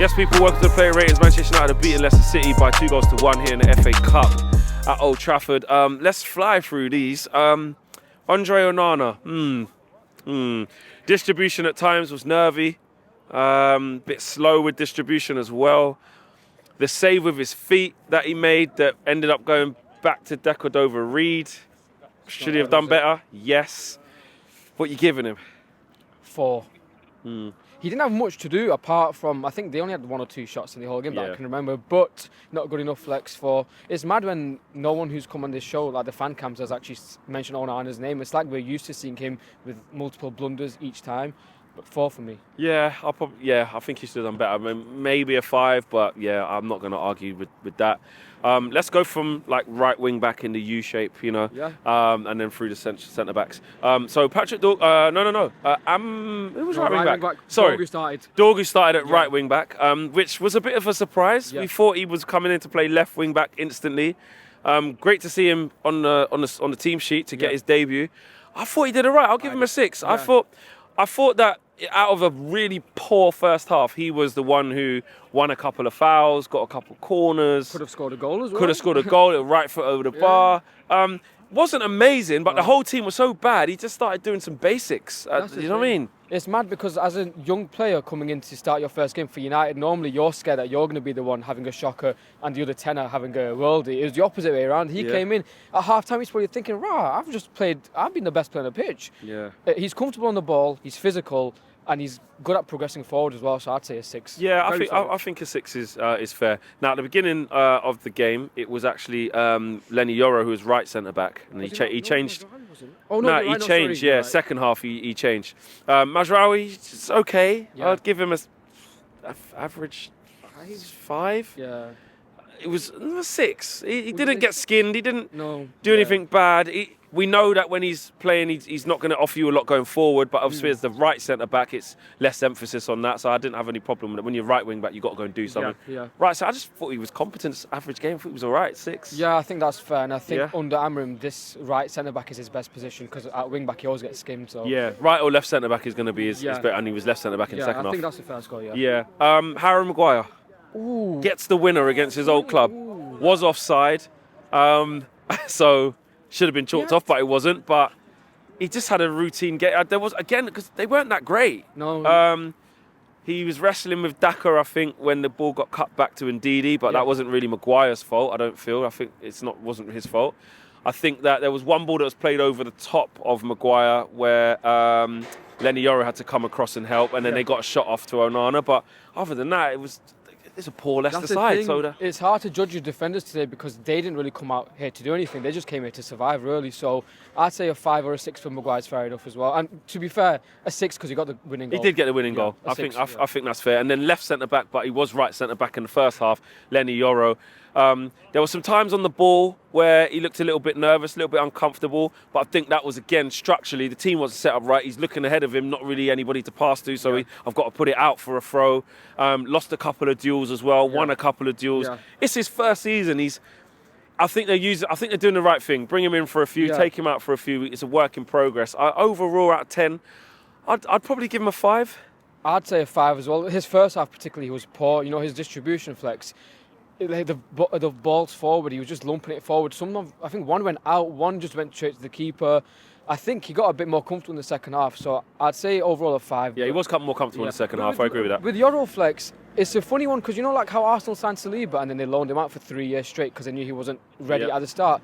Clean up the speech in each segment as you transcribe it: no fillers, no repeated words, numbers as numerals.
Yes, people, welcome to the Player Ratings. Manchester United have beaten Leicester City by 2-1 here in the FA Cup at Old Trafford. Let's fly through these. Andre Onana. Distribution at times was nervy. Bit slow with distribution as well. The save with his feet that he made that ended up going back to Decordova-Reid. Should he have done better? Yes. What are you giving him? 4. He didn't have much to do apart from, I think they only had 1 or 2 shots in the whole game that I can remember, but not good enough flex for. It's mad when no one who's come on this show, like the fan cams, has actually mentioned Onana's name. It's like we're used to seeing him with multiple blunders each time, but 4 for me. Yeah, I think he should have done better. I mean, maybe a 5, but yeah, I'm not going to argue with that. Let's go from like right wing back in the U shape, you know, and then through the centre backs. So Patrick who was right wing back? Sorry, Dorgu started at right wing back, which was a bit of a surprise. We thought he was coming in to play left wing back instantly. Great to see him on the team sheet to get his debut. I thought he did it right. I'll give him a 6. I thought that out of a really poor first half, he was the one who won a couple of fouls, got a couple of corners. Could have scored a goal as well. Could have scored a goal, right foot over the bar. Wasn't amazing, but the whole team was so bad, he just started doing some basics. You know what I mean? It's mad because as a young player coming in to start your first game for United, normally you're scared that you're going to be the one having a shocker and the other 10 are having a worldie. It was the opposite way around. He came in at half-time, he's probably thinking, I've been the best player on the pitch. Yeah. He's comfortable on the ball, he's physical, and he's good at progressing forward as well, so I'd say a 6. Yeah, I think a 6 is fair. Now, at the beginning of the game, it was actually Lenny Yoro who was right centre-back, and he changed. He changed, right. Second half, he changed. Mazraoui, it's okay. Yeah. I'd give him a average 5. Yeah. It was a 6. He didn't get skinned. He didn't do anything bad. We know that when he's playing, he's not going to offer you a lot going forward, but obviously as the right centre-back, it's less emphasis on that, so I didn't have any problem with it. When you're right wing-back, you've got to go and do something. Yeah. Right, so I just thought he was competent. Average game, I thought he was all right, 6. Yeah, I think that's fair, and I think under Amram, this right centre-back is his best position, because at wing-back, he always gets skimmed. So. Yeah, right or left centre-back is going to be his better, and he was left centre-back in the second half. I think that's the fair score, Yeah. Harry Maguire gets the winner against his old club. Was offside, so should have been chalked off, but it wasn't. But he just had a routine game. There was, again, because they weren't that great. No. He was wrestling with Daka, I think, when the ball got cut back to Ndidi, but that wasn't really Maguire's fault, I don't feel. I think wasn't his fault. I think that there was one ball that was played over the top of Maguire where Lenny Yoro had to come across and help, and then they got a shot off to Onana. But other than that, it's a poor Leicester side. It's hard to judge your defenders today because they didn't really come out here to do anything. They just came here to survive, really. So I'd say a 5 or a 6 for Maguire's fair enough as well. And to be fair, a 6 because he got the winning goal. He did get the winning goal. I think that's fair. And then left centre back, but he was right centre back in the first half. Lenny Yoro. There were some times on the ball where he looked a little bit nervous, a little bit uncomfortable, but I think that was, again, structurally, the team wasn't set up right. He's looking ahead of him, not really anybody to pass to, so I've got to put it out for a throw. Lost a couple of duels as well, won a couple of duels. It's his first season. I think they're doing the right thing. Bring him in for a few, take him out for a few. It's a work in progress. Overall, out of 10, I'd probably give him a 5. I'd say a 5 as well. His first half particularly, he was poor. You know, his distribution flex. The balls forward, he was just lumping it forward. I think one went out, one just went straight to the keeper. I think he got a bit more comfortable in the second half, so I'd say overall a 5. Yeah, he was more comfortable in the second half, I agree with that. With Euroflex, it's a funny one because you know like how Arsenal signed Saliba and then they loaned him out for 3 years straight because they knew he wasn't ready at the start.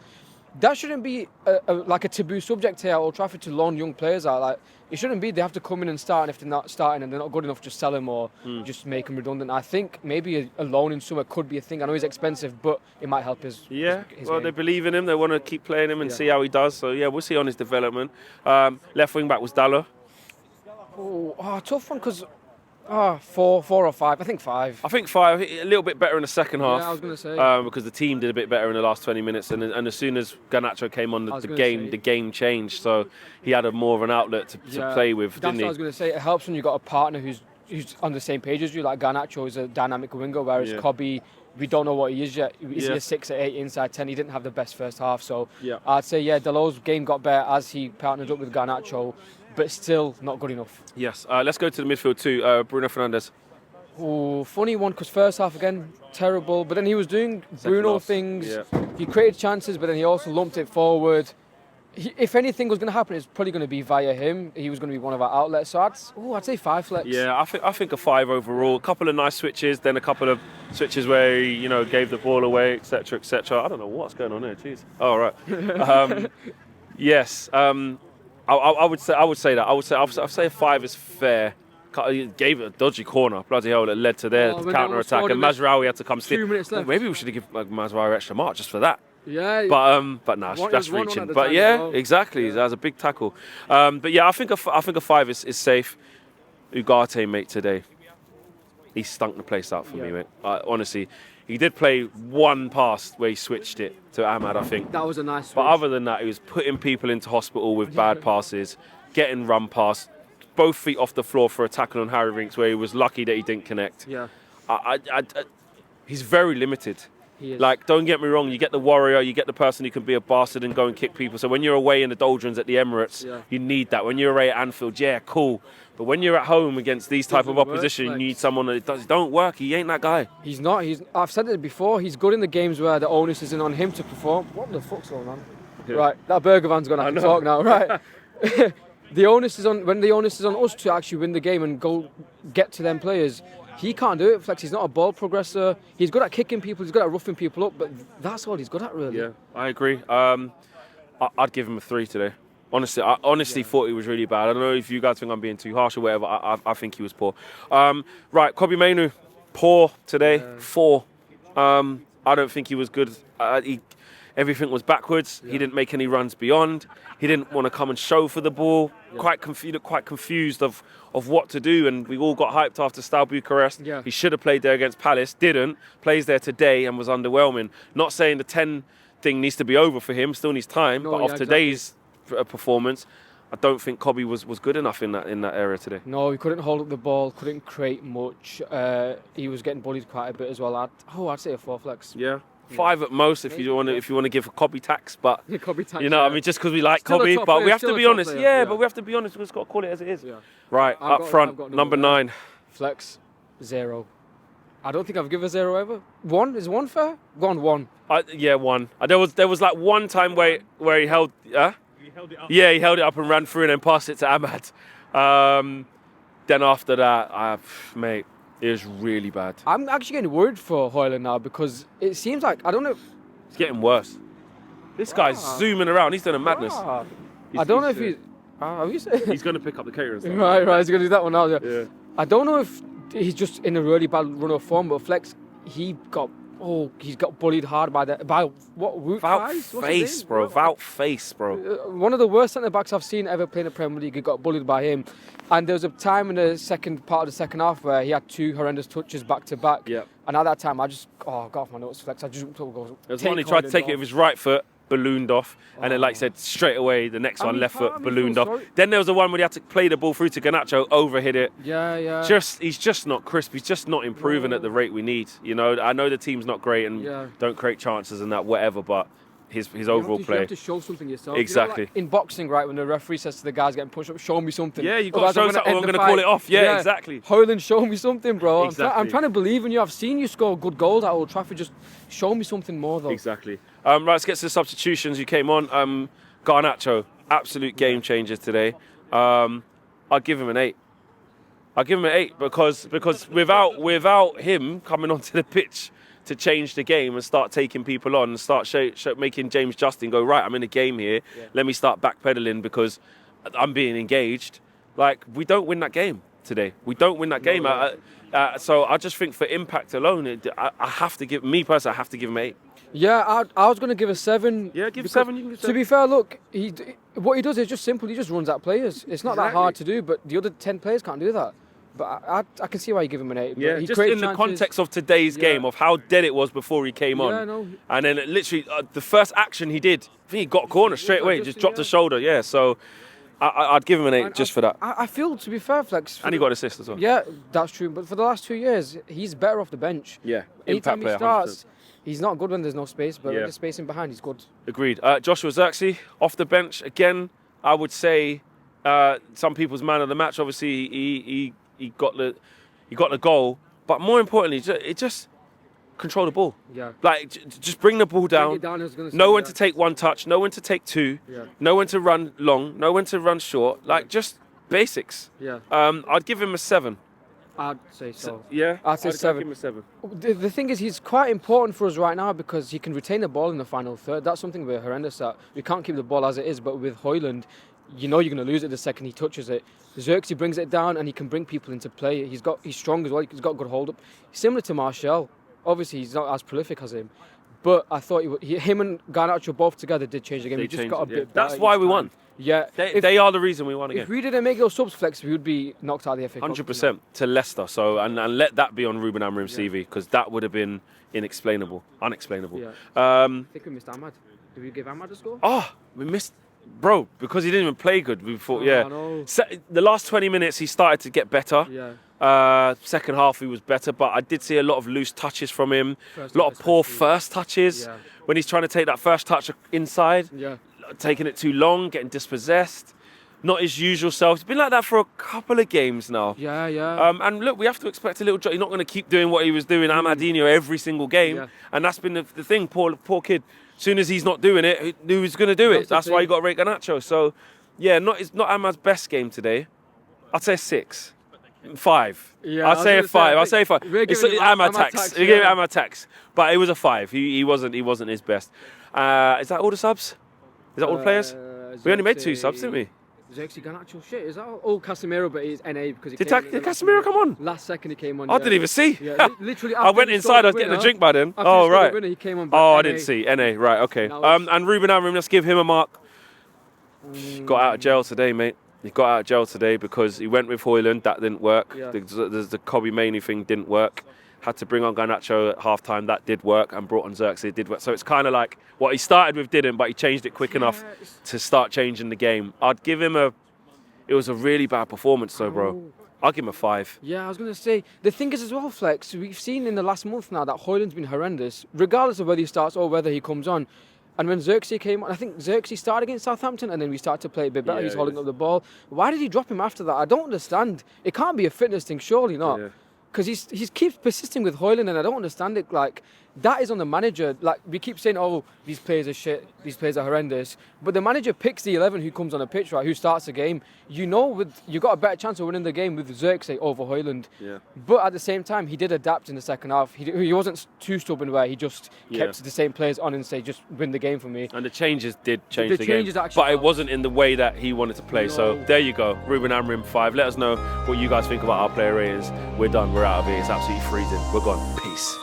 That shouldn't be like a taboo subject here at Old Trafford to loan young players out. Like, it shouldn't be. They have to come in and start, and if they're not starting and they're not good enough, just sell him or just make him redundant. I think maybe a loan in summer could be a thing. I know he's expensive, but it might help his game. They believe in him. They want to keep playing him and see how he does. So, we'll see on his development. Left wing back was Dalot. Tough one because... 4 or 5. I think 5. I think 5. A little bit better in the second half. Yeah, I was going to say. Because the team did a bit better in the last 20 minutes, and as soon as Garnacho came on, the game changed. So he had more of an outlet to play with. That's what I was going to say. It helps when you've got a partner who's on the same page as you. Like Garnacho is a dynamic winger, whereas Cobby, we don't know what he is yet. Is he a 6 or 8 inside 10? He didn't have the best first half. So I'd say Dalot's game got better as he partnered up with Garnacho. But still not good enough. Yes. Let's go to the midfield too. Bruno Fernandes. Oh, funny one, because first half again, terrible. But then he was doing Bruno half, things. yeah. He created chances, but then he also lumped it forward. If anything was going to happen, it's probably going to be via him. He was going to be one of our outlets. So I'd say 5 Flex. Yeah, I think a 5 overall. A couple of nice switches, then a couple of switches where he, gave the ball away, etc., etc. I don't know what's going on here. Jeez. Oh, right. Yes. I would say that. I'd say a 5 is fair. He gave it a dodgy corner. Bloody hell, that led to their counter attack, and Mazraoui had to come steal. 2 minutes left. Maybe we should have given Mazraoui extra mark just for that. Yeah, but nah, that's reaching. But yeah, exactly. Yeah. That was a big tackle. But yeah, I think a 5 is safe. Ugarte, mate, today, he stunk the place out for me, mate. Honestly, he did play one pass where he switched it to Ahmad, I think. That was a nice switch. But other than that, he was putting people into hospital with bad passes, getting run past, both feet off the floor for a tackle on Harry Winks where he was lucky that he didn't connect. Yeah. He's very limited. Like, don't get me wrong, you get the warrior, you get the person who can be a bastard and go and kick people. So when you're away in the doldrums at the Emirates, you need that. When you're away at Anfield, yeah, cool. But when you're at home against these type of opposition, you need someone that don't work. He ain't that guy. He's not. I've said it before. He's good in the games where the onus isn't on him to perform. What the fuck's going on? Yeah. Right, that burger van's going to have to talk now, right? The onus is on when the onus is on us to actually win the game and go get to them players. He can't do it. Flex, he's not a ball progressor. He's good at kicking people. He's good at roughing people up. But that's all he's good at, really. Yeah, I agree. I'd give him a 3 today. Honestly, I thought he was really bad. I don't know if you guys think I'm being too harsh or whatever. I think he was poor. Right, Kobbie Mainoo, poor today. 4. I don't think he was good. Everything was backwards. He didn't make any runs beyond. He didn't want to come and show for the ball. Quite confused of what to do. And we all got hyped after Steaua Bucharest. Yeah. He should have played there against Palace. Didn't. Plays there today and was underwhelming. Not saying the 10 thing needs to be over for him. Still needs time. But off today's performance, I don't think Kobbie was good enough in that area today. No, he couldn't hold up the ball. Couldn't create much. He was getting bullied quite a bit as well. I'd say a 4 Flex. Yeah. 5 at most if you want to give a Kobbie tax, but Kobbie tax, I mean, just because we like Kobbie, but we have to be honest. But we have to be honest. We've just got to call it as it is. Yeah. Right, up front, number 9. Flex, 0. I don't think I've given a 0 ever. 1 is 1 fair? Gone 1. 1. There was like one time where he held. He held it up. Yeah, he held it up and ran through and then passed it to Ahmad. Then after that, mate. It was really bad. I'm actually getting worried for Hojlund now because it seems like, I don't know. It's getting worse. This guy's zooming around. He's doing a madness. I don't know if he's... He's going to pick up the caterer and stuff. Right. He's going to do that one now. Yeah. I don't know if he's just in a really bad run of form, but Flex, he's got bullied hard by Wout face, bro. Wout face, bro. One of the worst centre backs I've seen ever play in the Premier League. He got bullied by him, and there was a time in the second part of the second half where he had 2 horrendous touches back to back. Yeah. And at that time, I just got off my notes, Flex. I just go. There's one he tried to take it with his right foot, ballooned off, and then, like I said, straight away the next one, left foot, ballooned off. Then there was the one where he had to play the ball through to Garnacho, overhit it. Yeah. He's just not crisp. He's just not improving at the rate we need. I know the team's not great and don't create chances and that, whatever, but his overall play. You have to show something yourself. Exactly. Like in boxing, right, when the referee says to the guys getting pushed up, show me something. Yeah, you've got to show something, I'm going to call it off. Yeah, exactly. Hojlund, show me something, bro. Exactly. I'm trying to believe in you. I've seen you score good goals at Old Trafford. Just show me something more, though. Exactly. Right, let's get to the substitutions. You came on. Garnacho, absolute game changer today. I'll give him an 8. I'll give him an 8 because without him coming onto the pitch to change the game and start taking people on and start making James Justin go, right, I'm in a game here. Yeah. Let me start backpedaling because I'm being engaged. Like, we don't win that game today. We don't win that game. So I just think for impact alone, I have to give him an 8. Yeah, I was going to give a 7. Yeah, give 7. You can give 7. To be fair, look, what he does is just simple. He just runs out players. It's not that hard to do, but the other 10 players can't do that. But I can see why you give him an 8. Yeah, just in the context of today's game, of how dead it was before he came on. No. And then literally, the first action he did, I think he got a corner straight away, just dropped the shoulder. Yeah, so I'd give him an 8 just for that. I feel, to be fair, Flex... And he got an assist as well. Yeah, that's true. But for the last 2 years, he's better off the bench. Yeah, anytime impact he starts, 100%. He's not good when there's no space, but when there's space in behind, he's good. Agreed. Joshua Zirkzee, off the bench. Again, I would say some people's man of the match. Obviously, he got the goal, But more importantly, it just control the ball. Yeah. Like, just bring the ball down. Bring it down, I was gonna say, Know when to take one touch. Know when to take two. Yeah. Know when to run long. Know when to run short. Like, just basics. Yeah. I'd give him a 7. I'd say so. Yeah? I'd say 7. Give him a 7. The thing is, he's quite important for us right now because he can retain the ball in the final third. That's something we're horrendous at. We can't keep the ball as it is, but with Hojlund, you know you're going to lose it the second he touches it. Xerxes brings it down and he can bring people into play. He's strong as well. He's got good hold up. Similar to Martial. Obviously, he's not as prolific as him. But I thought him and Garnacho both together did change the game. He just got a bit better. That's why we won. Yeah. They are the reason we won again. If we didn't make those subs flex, we would be knocked out of the FA Cup. 100% to Leicester. So and let that be on Ruben Amorim's CV because that would have been unexplainable. Yeah. I think we missed Ahmad. Did we give Ahmad a score? Oh, we missed, bro, because he didn't even play good. We thought, I know. The last 20 minutes he started to get better. Yeah. Second half he was better, but I did see a lot of loose touches from him. A lot of poor first touches when he's trying to take that first touch inside. Yeah. Taking it too long, getting dispossessed. Not his usual self. It's been like that for a couple of games now. Yeah. And look, we have to expect a little drop. He's not going to keep doing what he was doing, Amadinho, every single game. Yeah. And that's been the thing, poor kid. As soon as he's not doing it, who's going to do it? That's why you got to rate Garnacho. So, yeah, it's not Ahmad's best game today. I'd say 6. 5. Yeah, I'd say a 5. I'd say a 5. It's Ahmad tax. We gave Ahmad tax. But it was a 5. He wasn't his best. Is that all the subs? Is that all the players? We only made 2 subs, didn't we? Xerxes, Garnacho, shit, is that all? Casemiro, but he's NA because he did Casemiro come on? Last second he came on. I didn't even see. Yeah, literally. I went inside, I was getting a drink by then. Oh, right. He came on I didn't see. NA, right, okay. And Ruben Amorim, let's give him a mark. Got out of jail today, mate. He got out of jail today because he went with Hojlund, that didn't work. Yeah. The Kobe Mainoo thing didn't work. Had to bring on Garnacho at half-time, that did work, and brought on Xerxes, it did work. So it's kind of like what he started with didn't, but he changed it quick enough to start changing the game. I'd give him it was a really bad performance though, bro. I'll give him a 5. Yeah, I was going to say, the thing is as well, Flex, we've seen in the last month now that Hojlund's been horrendous, regardless of whether he starts or whether he comes on. And when Xerxes came on, I think Xerxes started against Southampton and then we started to play a bit better. He's holding up the ball. Why did he drop him after that? I don't understand. It can't be a fitness thing, surely not. Yeah. Because he keeps persisting with Hojlund and I don't understand it. Like, that is on the manager. Like, we keep saying, oh, these players are shit, these players are horrendous. But the manager picks the 11 who comes on a pitch, right, who starts the game. You know, you got a better chance of winning the game with Xerxes over Hojlund. Yeah. But at the same time, he did adapt in the second half. He wasn't too stubborn where he just kept the same players on and say, just win the game for me. And the changes did change the changes game. actually But it wasn't in the way that he wanted to play. No. So there you go. Ruben Amorim 5. Let us know what you guys think about our player ratings. We're done. We're out of here. It's absolutely freezing. We're gone. Peace.